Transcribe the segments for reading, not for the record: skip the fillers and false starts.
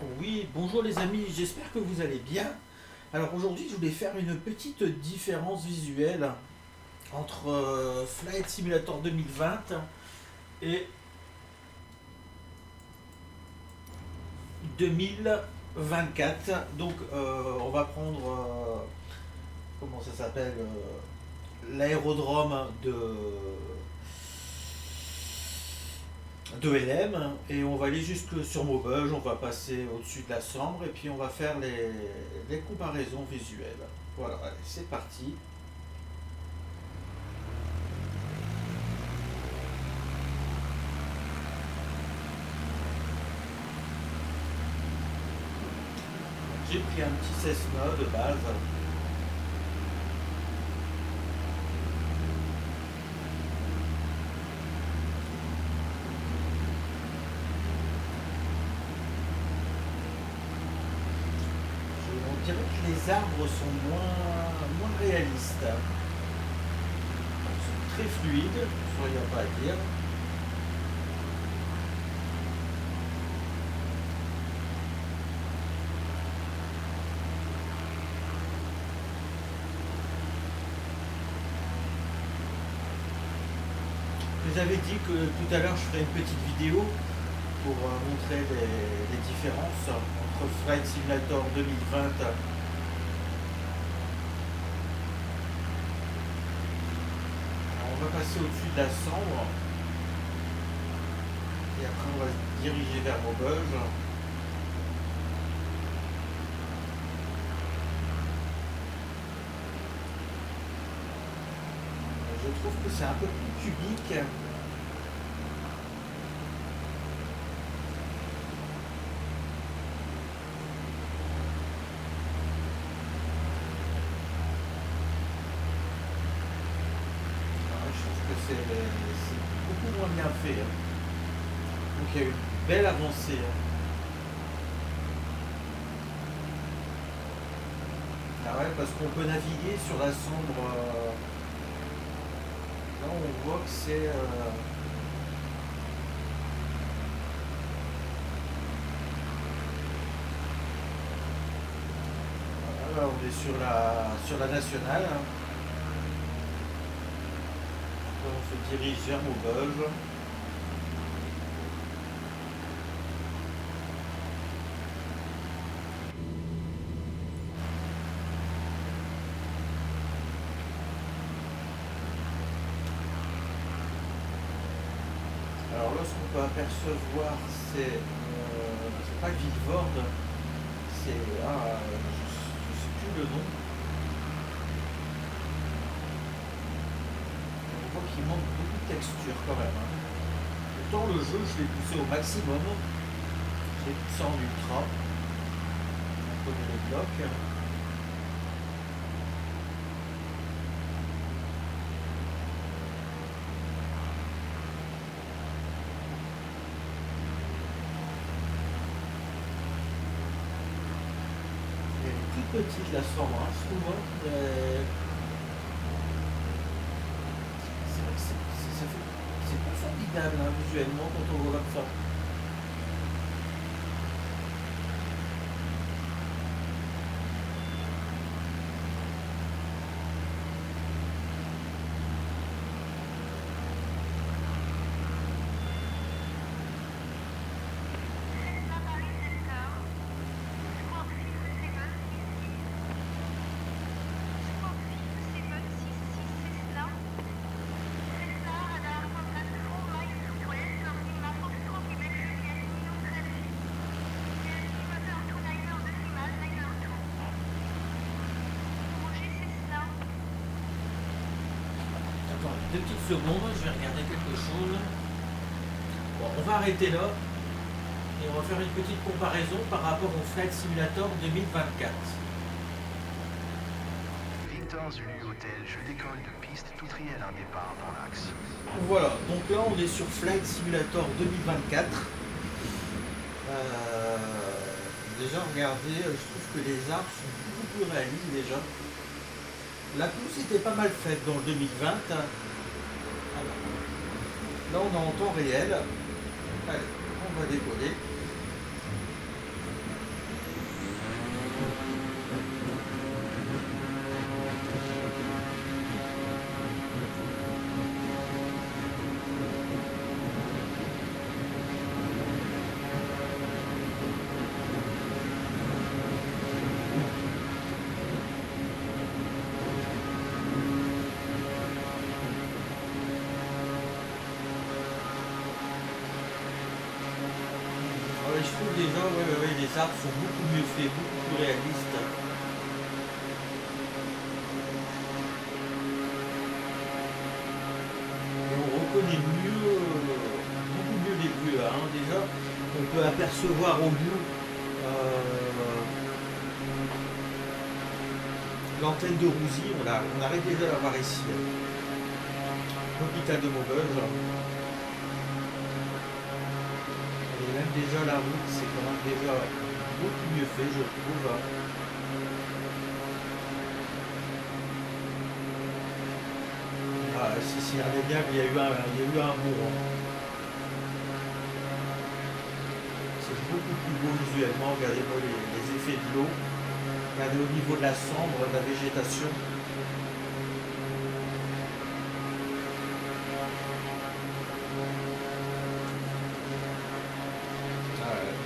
Oui, bonjour les amis, j'espère que vous allez bien. Alors aujourd'hui, je voulais faire une petite différence visuelle entre Flight Simulator 2020 et 2024. Donc on va prendre, comment ça s'appelle, l'aérodrome de LM et on va aller jusque sur Maubeuge, on va passer au-dessus de la Sambre et puis on va faire les comparaisons visuelles. Voilà, allez, c'est parti. J'ai pris un petit Cessna de base. On dirait que les arbres sont moins réalistes. Ils sont très fluides, il n'y a pas à dire. Je vous avais dit que tout à l'heure je ferais une petite vidéo pour montrer les différences entre Flight Simulator 2020. On va passer au-dessus de la Sambre et après on va se diriger vers Maubeuge. Je trouve que c'est un peu plus cubique. Je trouve que c'est beaucoup moins bien fait. Donc il y a une belle avancée. Ah ouais, parce qu'on peut naviguer sur la Sambre. Là, on voit que c'est. Là, on est sur la nationale. On se dirige vers Maubeuge. Alors là, ce qu'on peut apercevoir, c'est pas Villevorde, c'est. Je sais plus le nom. On voit qu'il manque beaucoup de texture quand même. Pourtant, le jeu, je l'ai poussé au maximum. Je l'ai poussé en ultra. On connaît les blocs. Elle est toute petite la Sambre, hein, je trouve. C'est vrai que c'est pas formidable hein, visuellement quand on voit comme ça. Attends, deux petites secondes, je vais regarder quelque chose. Bon, on va arrêter là et on va faire une petite comparaison par rapport au Flight Simulator 2024. Victor Zulu Hotel, je décolle de piste, tout triel un départ dans l'axe. Voilà, donc là on est sur Flight Simulator 2024. Euh, Déjà regardez, je trouve que les arbres sont beaucoup plus réalistes déjà. La pousse était pas mal faite dans le 2020. Alors, là on est en temps réel. Allez, on va décoller. trouve déjà, les arbres sont beaucoup mieux faits, beaucoup plus réalistes. Et on reconnaît mieux, beaucoup mieux les lieux. Hein. Déjà, on peut apercevoir au bout l'antenne de Rouzy, on arrive déjà à la voir ici. L'hôpital de Maubeuge. Et même déjà la route, c'est quand même déjà beaucoup mieux fait, je trouve. Ah, si, indéniable, il y a eu un bourg. C'est beaucoup plus beau visuellement. Regardez-moi les effets de l'eau. Regardez au niveau de la cendre, de la végétation.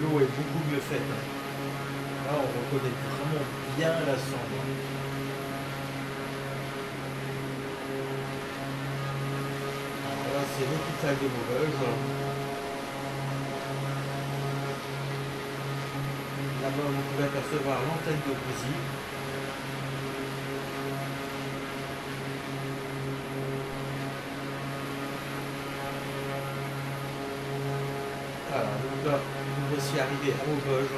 L'eau est beaucoup mieux faite. Là, on reconnaît vraiment bien la cendre. Alors là, c'est l'hôpital de Maubeuge. Là-bas, vous pouvez apercevoir l'antenne de Rouzy. Voilà, donc là, nous voici arrivés à Maubeuge.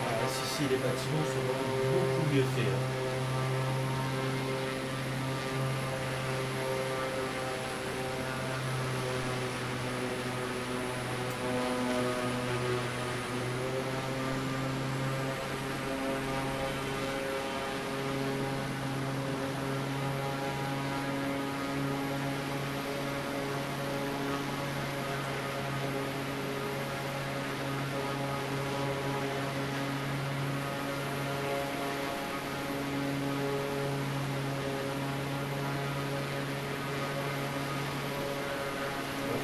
Voilà, ici, les bâtiments sont beaucoup mieux faits.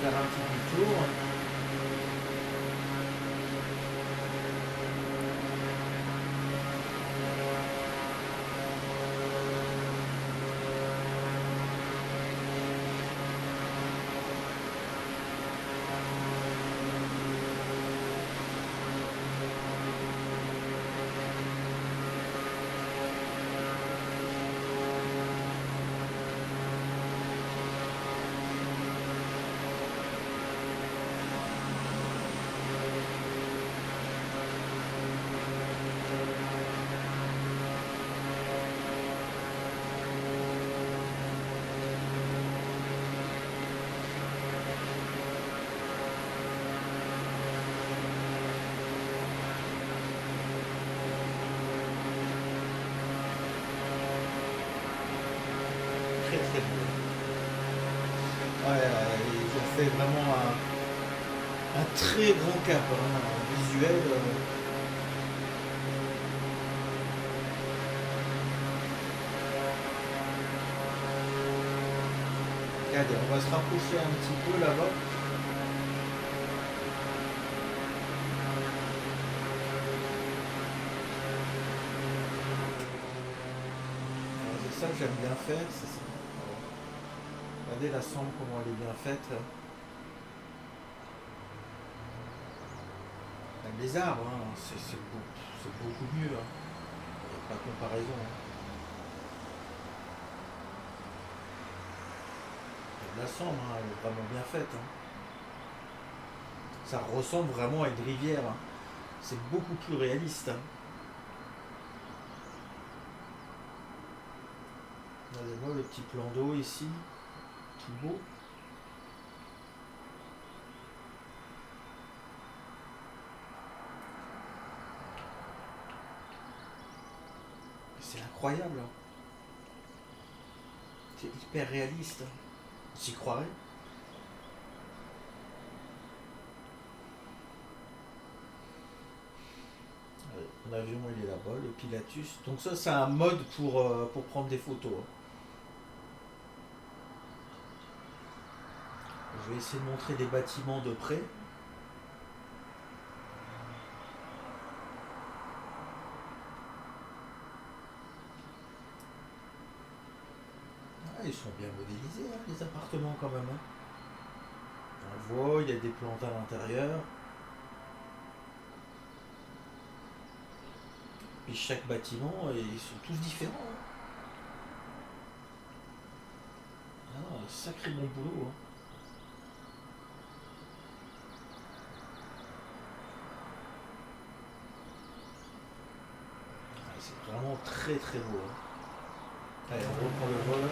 Faire un petit tour. Très beau. Ouais, ils ont fait vraiment un très grand cap visuel. Regardez, on va se rapprocher un petit peu là-bas. C'est ça que j'aime bien faire. C'est ça. Regardez la cendre, comment elle est bien faite. Même les arbres, hein, c'est beaucoup mieux. Hein. Il n'y a pas de comparaison. Hein. La cendre, hein, elle est vraiment bien faite. Hein. Ça ressemble vraiment à une rivière. Hein. C'est beaucoup plus réaliste. Hein. Regardez-moi le petit plan d'eau ici, tout beau. C'est incroyable. Hein. C'est hyper réaliste. Hein. On s'y croirait. Mon avion il est là-bas, le Pilatus. Donc ça c'est un mode pour prendre des photos. Hein. Je vais essayer de montrer des bâtiments de près. ils sont bien modélisés, hein, les appartements quand même. Hein. On voit, il y a des plantes à l'intérieur. Puis chaque bâtiment, ils sont tous différents. Hein. Ah non, un sacré bon boulot. Hein. Ah, c'est vraiment très très beau. Hein. Allez, on reprend le vol.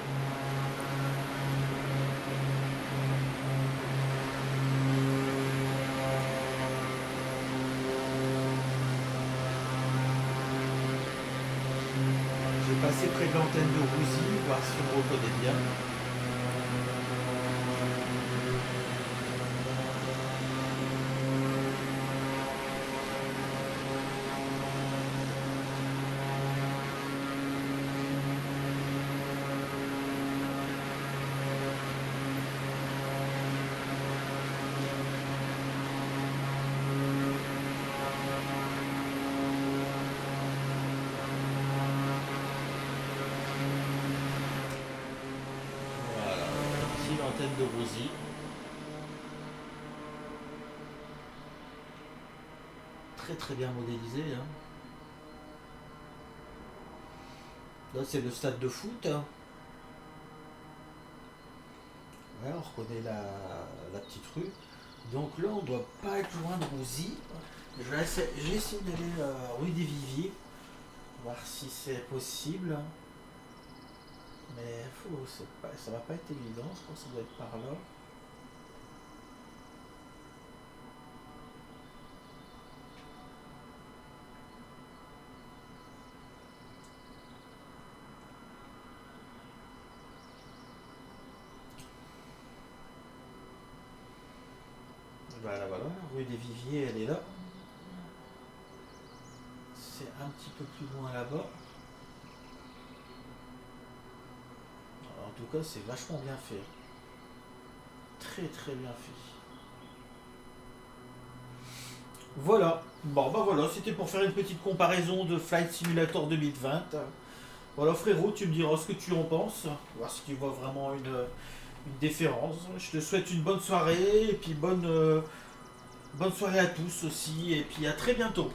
Je vais passer près de l'antenne de Roussy, voir si on reconnaît bien. Voilà, ici l'antenne de Roussy. Très très bien modélisé. Hein. Là c'est le stade de foot. Hein. Ouais, on reconnaît la petite rue. Donc là on doit pas être loin de Roussy. Je vais essayer d'aller rue des Viviers, voir si c'est possible. Mais ça va pas être évident, je pense que ça doit être par là. Voilà, voilà, rue des Viviers, elle est là. C'est un petit peu plus loin là-bas. En tout cas, c'est vachement bien fait. Très très bien fait. Voilà. Bon, bah voilà, c'était pour faire une petite comparaison de Flight Simulator 2020. Voilà, frérot, tu me diras ce que tu en penses. Voir si tu vois vraiment une différence. Je te souhaite une bonne soirée et puis bonne soirée à tous aussi. Et puis à très bientôt.